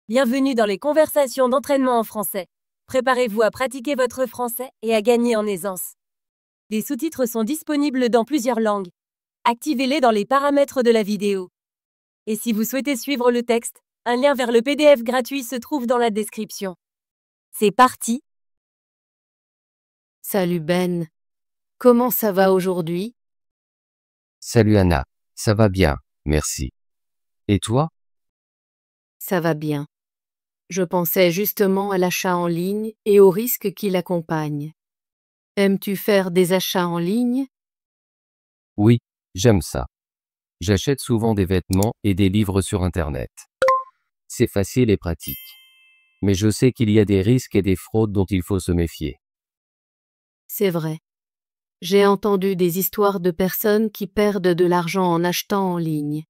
Bienvenue dans les conversations d'entraînement en français. Préparez-vous à pratiquer votre français et à gagner en aisance. Des sous-titres sont disponibles dans plusieurs langues. Activez-les dans les paramètres de la vidéo. Et si vous souhaitez suivre le texte, un lien vers le PDF gratuit se trouve dans la description. C'est parti! Salut Ben. Comment ça va aujourd'hui? Salut Anna, ça va bien, merci. Et toi? Ça va bien. Je pensais justement à l'achat en ligne et aux risques qui l'accompagnent. Aimes-tu faire des achats en ligne? Oui, j'aime ça. J'achète souvent des vêtements et des livres sur Internet. C'est facile et pratique. Mais je sais qu'il y a des risques et des fraudes dont il faut se méfier. C'est vrai. J'ai entendu des histoires de personnes qui perdent de l'argent en achetant en ligne.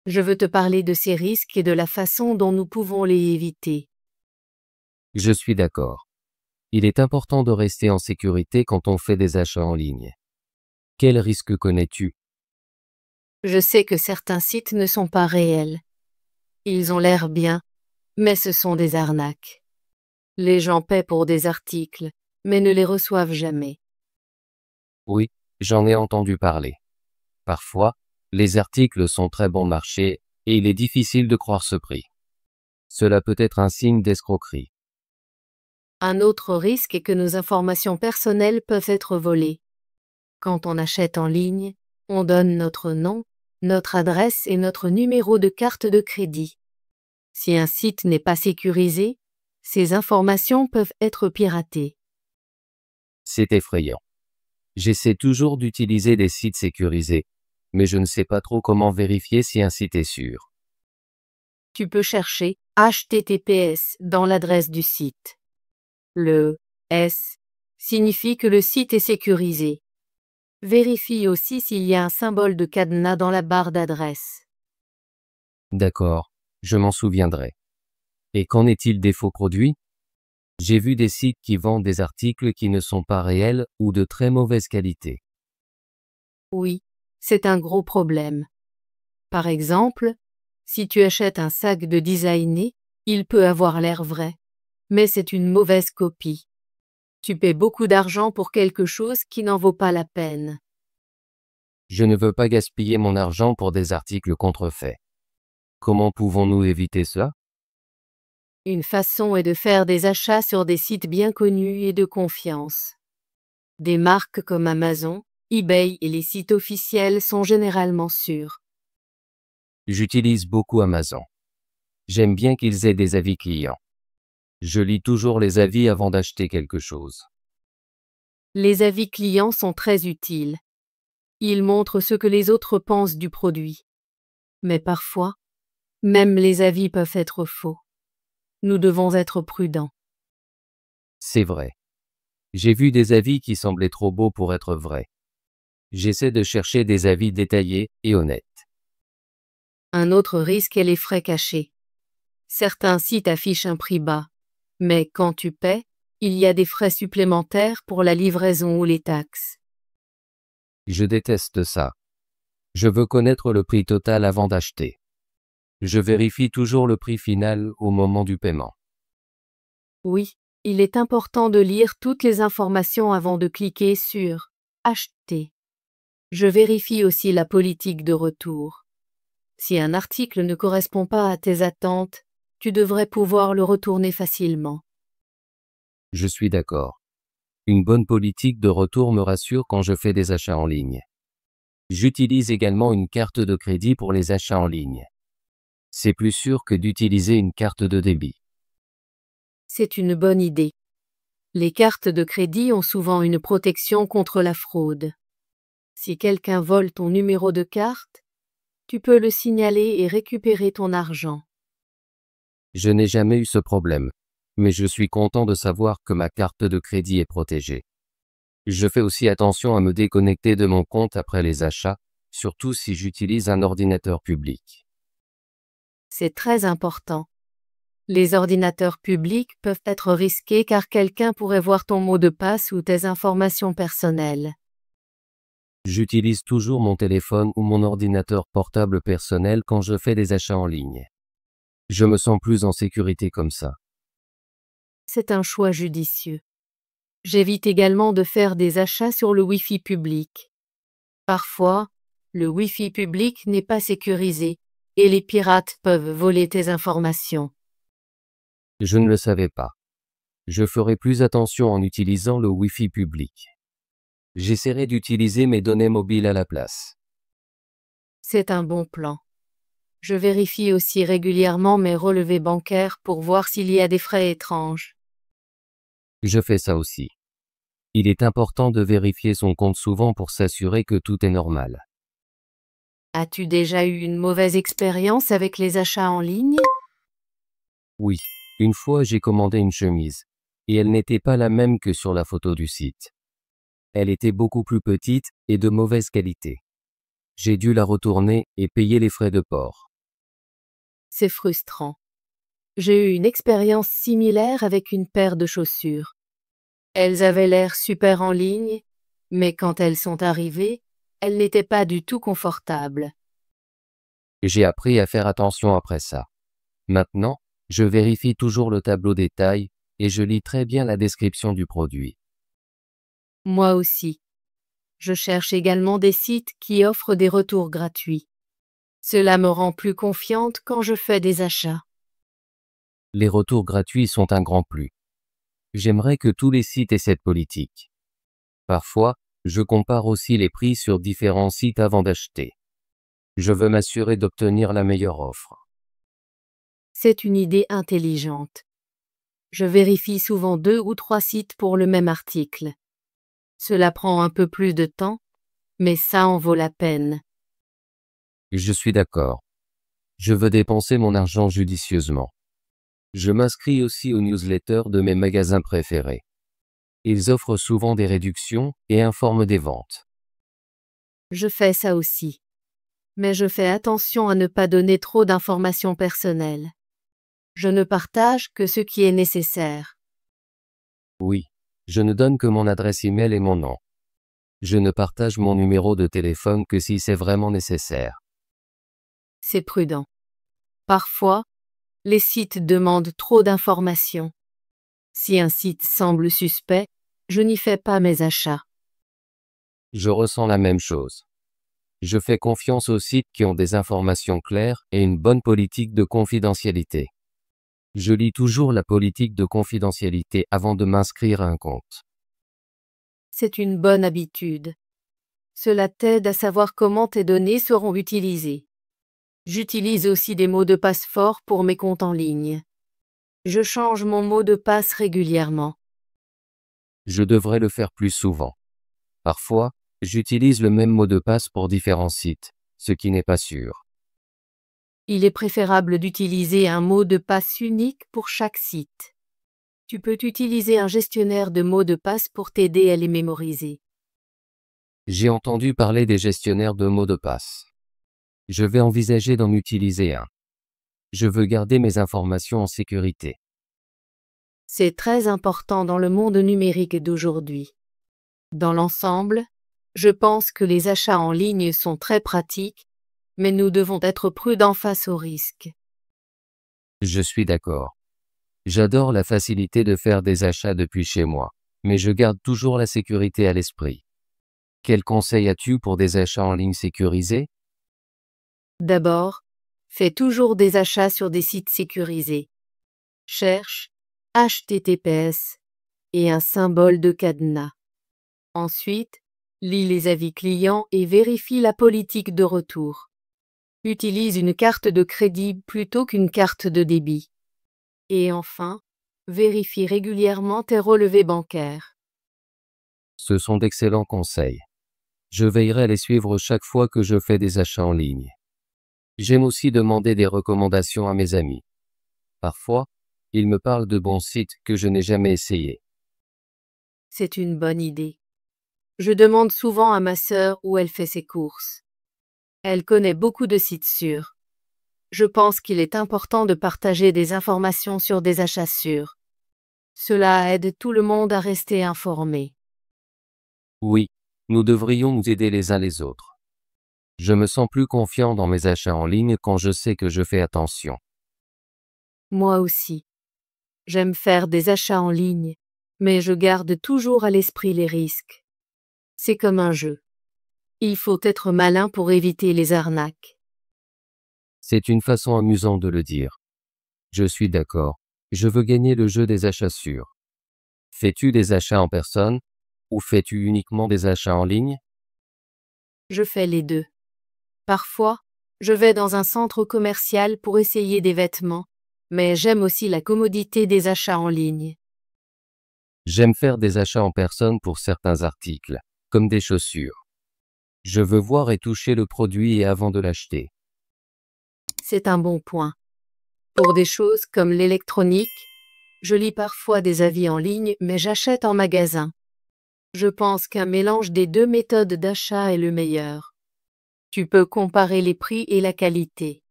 Je veux te parler de ces risques et de la façon dont nous pouvons les éviter. Je suis d'accord. Il est important de rester en sécurité quand on fait des achats en ligne. Quels risques connais-tu? Je sais que certains sites ne sont pas réels. Ils ont l'air bien, mais ce sont des arnaques. Les gens paient pour des articles, mais ne les reçoivent jamais. Oui, j'en ai entendu parler. Parfois, les articles sont très bon marché et il est difficile de croire ce prix. Cela peut être un signe d'escroquerie. Un autre risque est que nos informations personnelles peuvent être volées. Quand on achète en ligne, on donne notre nom, notre adresse et notre numéro de carte de crédit. Si un site n'est pas sécurisé, ces informations peuvent être piratées. C'est effrayant. J'essaie toujours d'utiliser des sites sécurisés, mais je ne sais pas trop comment vérifier si un site est sûr. Tu peux chercher HTTPS dans l'adresse du site. Le S signifie que le site est sécurisé. Vérifie aussi s'il y a un symbole de cadenas dans la barre d'adresse. D'accord, je m'en souviendrai. Et qu'en est-il des faux produits? J'ai vu des sites qui vendent des articles qui ne sont pas réels ou de très mauvaise qualité. Oui, c'est un gros problème. Par exemple, si tu achètes un sac de designé, il peut avoir l'air vrai, mais c'est une mauvaise copie. Tu paies beaucoup d'argent pour quelque chose qui n'en vaut pas la peine. Je ne veux pas gaspiller mon argent pour des articles contrefaits. Comment pouvons-nous éviter ça? Une façon est de faire des achats sur des sites bien connus et de confiance. Des marques comme Amazon, eBay et les sites officiels sont généralement sûrs. J'utilise beaucoup Amazon. J'aime bien qu'ils aient des avis clients. Je lis toujours les avis avant d'acheter quelque chose. Les avis clients sont très utiles. Ils montrent ce que les autres pensent du produit. Mais parfois, même les avis peuvent être faux. Nous devons être prudents. C'est vrai. J'ai vu des avis qui semblaient trop beaux pour être vrais. J'essaie de chercher des avis détaillés et honnêtes. Un autre risque est les frais cachés. Certains sites affichent un prix bas, mais quand tu paies, il y a des frais supplémentaires pour la livraison ou les taxes. Je déteste ça. Je veux connaître le prix total avant d'acheter. Je vérifie toujours le prix final au moment du paiement. Oui, il est important de lire toutes les informations avant de cliquer sur « Acheter ». Je vérifie aussi la politique de retour. Si un article ne correspond pas à tes attentes, tu devrais pouvoir le retourner facilement. Je suis d'accord. Une bonne politique de retour me rassure quand je fais des achats en ligne. J'utilise également une carte de crédit pour les achats en ligne. C'est plus sûr que d'utiliser une carte de débit. C'est une bonne idée. Les cartes de crédit ont souvent une protection contre la fraude. Si quelqu'un vole ton numéro de carte, tu peux le signaler et récupérer ton argent. Je n'ai jamais eu ce problème, mais je suis content de savoir que ma carte de crédit est protégée. Je fais aussi attention à me déconnecter de mon compte après les achats, surtout si j'utilise un ordinateur public. C'est très important. Les ordinateurs publics peuvent être risqués car quelqu'un pourrait voir ton mot de passe ou tes informations personnelles. J'utilise toujours mon téléphone ou mon ordinateur portable personnel quand je fais des achats en ligne. Je me sens plus en sécurité comme ça. C'est un choix judicieux. J'évite également de faire des achats sur le Wi-Fi public. Parfois, le Wi-Fi public n'est pas sécurisé et les pirates peuvent voler tes informations. Je ne le savais pas. Je ferai plus attention en utilisant le Wi-Fi public. J'essaierai d'utiliser mes données mobiles à la place. C'est un bon plan. Je vérifie aussi régulièrement mes relevés bancaires pour voir s'il y a des frais étranges. Je fais ça aussi. Il est important de vérifier son compte souvent pour s'assurer que tout est normal. As-tu déjà eu une mauvaise expérience avec les achats en ligne? Oui, une fois j'ai commandé une chemise, et elle n'était pas la même que sur la photo du site. Elle était beaucoup plus petite et de mauvaise qualité. J'ai dû la retourner et payer les frais de port. C'est frustrant. J'ai eu une expérience similaire avec une paire de chaussures. Elles avaient l'air super en ligne, mais quand elles sont arrivées, elles n'étaient pas du tout confortables. J'ai appris à faire attention après ça. Maintenant, je vérifie toujours le tableau des tailles et je lis très bien la description du produit. Moi aussi. Je cherche également des sites qui offrent des retours gratuits. Cela me rend plus confiante quand je fais des achats. Les retours gratuits sont un grand plus. J'aimerais que tous les sites aient cette politique. Parfois, je compare aussi les prix sur différents sites avant d'acheter. Je veux m'assurer d'obtenir la meilleure offre. C'est une idée intelligente. Je vérifie souvent 2 ou 3 sites pour le même article. Cela prend un peu plus de temps, mais ça en vaut la peine. Je suis d'accord. Je veux dépenser mon argent judicieusement. Je m'inscris aussi aux newsletters de mes magasins préférés. Ils offrent souvent des réductions et informent des ventes. Je fais ça aussi. Mais je fais attention à ne pas donner trop d'informations personnelles. Je ne partage que ce qui est nécessaire. Oui, je ne donne que mon adresse email et mon nom. Je ne partage mon numéro de téléphone que si c'est vraiment nécessaire. C'est prudent. Parfois, les sites demandent trop d'informations. Si un site semble suspect, je n'y fais pas mes achats. Je ressens la même chose. Je fais confiance aux sites qui ont des informations claires et une bonne politique de confidentialité. Je lis toujours la politique de confidentialité avant de m'inscrire à un compte. C'est une bonne habitude. Cela t'aide à savoir comment tes données seront utilisées. J'utilise aussi des mots de passe forts pour mes comptes en ligne. Je change mon mot de passe régulièrement. Je devrais le faire plus souvent. Parfois, j'utilise le même mot de passe pour différents sites, ce qui n'est pas sûr. Il est préférable d'utiliser un mot de passe unique pour chaque site. Tu peux utiliser un gestionnaire de mots de passe pour t'aider à les mémoriser. J'ai entendu parler des gestionnaires de mots de passe. Je vais envisager d'en utiliser un. Je veux garder mes informations en sécurité. C'est très important dans le monde numérique d'aujourd'hui. Dans l'ensemble, je pense que les achats en ligne sont très pratiques, mais nous devons être prudents face aux risques. Je suis d'accord. J'adore la facilité de faire des achats depuis chez moi, mais je garde toujours la sécurité à l'esprit. Quels conseils as-tu pour des achats en ligne sécurisés? D'abord, fais toujours des achats sur des sites sécurisés. Cherche HTTPS et un symbole de cadenas. Ensuite, lis les avis clients et vérifie la politique de retour. Utilise une carte de crédit plutôt qu'une carte de débit. Et enfin, vérifie régulièrement tes relevés bancaires. Ce sont d'excellents conseils. Je veillerai à les suivre chaque fois que je fais des achats en ligne. J'aime aussi demander des recommandations à mes amis. Parfois, ils me parlent de bons sites que je n'ai jamais essayés. C'est une bonne idée. Je demande souvent à ma sœur où elle fait ses courses. Elle connaît beaucoup de sites sûrs. Je pense qu'il est important de partager des informations sur des achats sûrs. Cela aide tout le monde à rester informé. Oui, nous devrions nous aider les uns les autres. Je me sens plus confiant dans mes achats en ligne quand je sais que je fais attention. Moi aussi. J'aime faire des achats en ligne, mais je garde toujours à l'esprit les risques. C'est comme un jeu. Il faut être malin pour éviter les arnaques. C'est une façon amusante de le dire. Je suis d'accord. Je veux gagner le jeu des achats sûrs. Fais-tu des achats en personne ou fais-tu uniquement des achats en ligne? Je fais les deux. Parfois, je vais dans un centre commercial pour essayer des vêtements, mais j'aime aussi la commodité des achats en ligne. J'aime faire des achats en personne pour certains articles, comme des chaussures. Je veux voir et toucher le produit et avant de l'acheter. C'est un bon point. Pour des choses comme l'électronique, je lis parfois des avis en ligne, mais j'achète en magasin. Je pense qu'un mélange des deux méthodes d'achat est le meilleur. Tu peux comparer les prix et la qualité.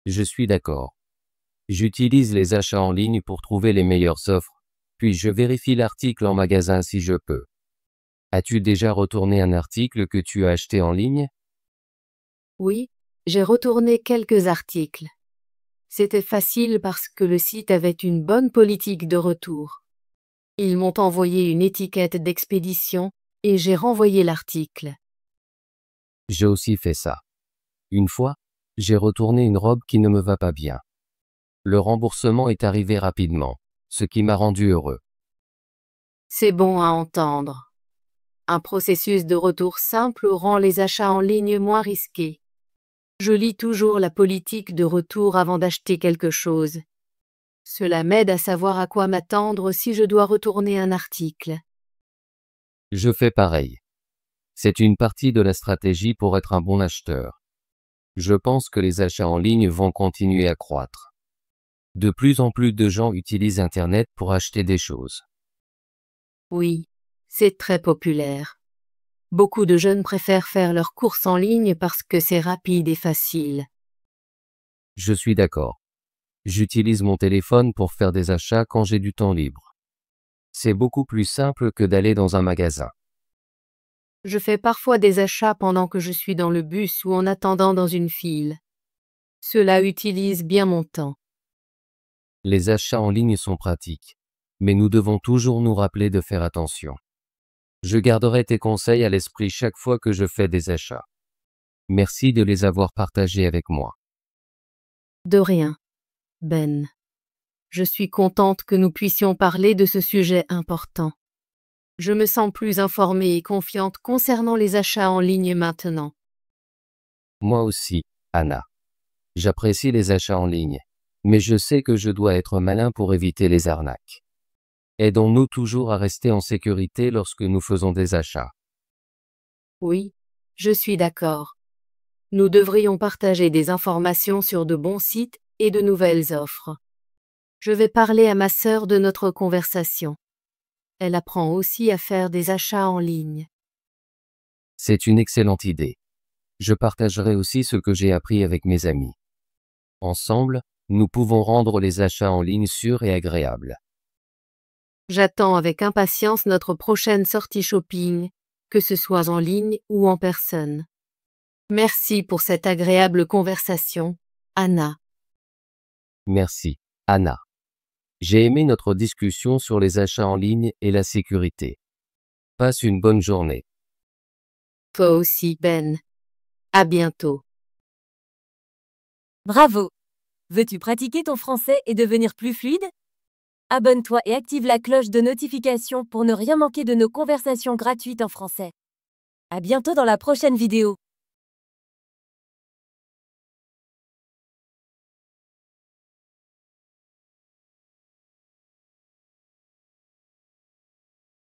Je suis d'accord. J'utilise les achats en ligne pour trouver les meilleures offres, puis je vérifie l'article en magasin si je peux. As-tu déjà retourné un article que tu as acheté en ligne? Oui, j'ai retourné quelques articles. C'était facile parce que le site avait une bonne politique de retour. Ils m'ont envoyé une étiquette d'expédition et j'ai renvoyé l'article. J'ai aussi fait ça. Une fois, j'ai retourné une robe qui ne me va pas bien. Le remboursement est arrivé rapidement, ce qui m'a rendu heureux. C'est bon à entendre. Un processus de retour simple rend les achats en ligne moins risqués. Je lis toujours la politique de retour avant d'acheter quelque chose. Cela m'aide à savoir à quoi m'attendre si je dois retourner un article. Je fais pareil. C'est une partie de la stratégie pour être un bon acheteur. Je pense que les achats en ligne vont continuer à croître. De plus en plus de gens utilisent Internet pour acheter des choses. Oui, c'est très populaire. Beaucoup de jeunes préfèrent faire leurs courses en ligne parce que c'est rapide et facile. Je suis d'accord. J'utilise mon téléphone pour faire des achats quand j'ai du temps libre. C'est beaucoup plus simple que d'aller dans un magasin. Je fais parfois des achats pendant que je suis dans le bus ou en attendant dans une file. Cela utilise bien mon temps. Les achats en ligne sont pratiques, mais nous devons toujours nous rappeler de faire attention. Je garderai tes conseils à l'esprit chaque fois que je fais des achats. Merci de les avoir partagés avec moi. De rien, Ben. Je suis contente que nous puissions parler de ce sujet important. Je me sens plus informée et confiante concernant les achats en ligne maintenant. Moi aussi, Anna. J'apprécie les achats en ligne, mais je sais que je dois être malin pour éviter les arnaques. Aidons-nous toujours à rester en sécurité lorsque nous faisons des achats. Oui, je suis d'accord. Nous devrions partager des informations sur de bons sites et de nouvelles offres. Je vais parler à ma sœur de notre conversation. Elle apprend aussi à faire des achats en ligne. C'est une excellente idée. Je partagerai aussi ce que j'ai appris avec mes amis. Ensemble, nous pouvons rendre les achats en ligne sûrs et agréables. J'attends avec impatience notre prochaine sortie shopping, que ce soit en ligne ou en personne. Merci pour cette agréable conversation, Anna. Merci, Anna. J'ai aimé notre discussion sur les achats en ligne et la sécurité. Passe une bonne journée. Toi aussi, Ben. À bientôt. Bravo! Veux-tu pratiquer ton français et devenir plus fluide? Abonne-toi et active la cloche de notification pour ne rien manquer de nos conversations gratuites en français. À bientôt dans la prochaine vidéo.